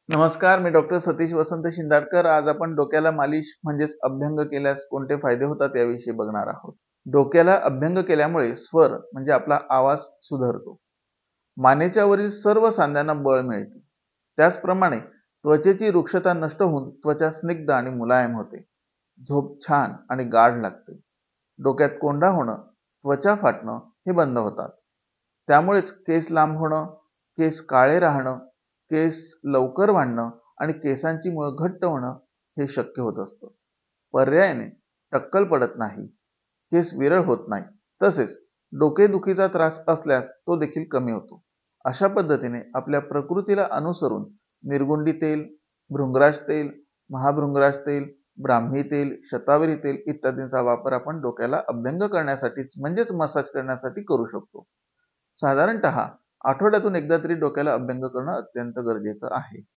नमस्कार, मी डॉक्टर सतीश वसंत शिंदाडकर. आज आपण डोक्याला मालिश म्हणजेच अभ्यंग केल्यास कोणते फायदे होतात याविषयी बघणार आहोत. डोक्याला अभ्यंग केल्यामुळे स्वर म्हणजे आपला आवाज सुधारतो. मानेच्या वरील सर्व सांध्यांना बळ मिळते. त्याचप्रमाणे त्वचेची रुक्षता नष्ट होऊन त्वचा स्निग्ध आणि मुलायम होते. झोप छान आणि गाढ लागते. डोक्यात कोंडा होणं, त्वचा फाटणं हे बंद होतात. त्यामुळेच केस लांब होणं, केस काळे राहणं, केस लवकर वाढणं आणि केसांची मुळं घट्ट होणं हे शक्य होत असतं. पर्यायाने टक्कल पडत नाही, केस विरळ होत नाही, तसेच डोकेदुखीचा त्रास असल्यास तो देखील कमी होतो. अशा पद्धतीने आपल्या प्रकृतीला अनुसरून निर्गुंडी तेल, भृंगराज तेल, महाभृंगराज तेल, ब्राह्मी तेल, शतावरी तेल इत्यादींचा वापर आपण डोक्याला अभ्यंग करण्यासाठीच म्हणजेच मसाज करण्यासाठी करू शकतो. साधारणतः आठवड्यातून एकदा तरी डोक्याला अभ्यंग करणं अत्यंत गरजेचं आहे.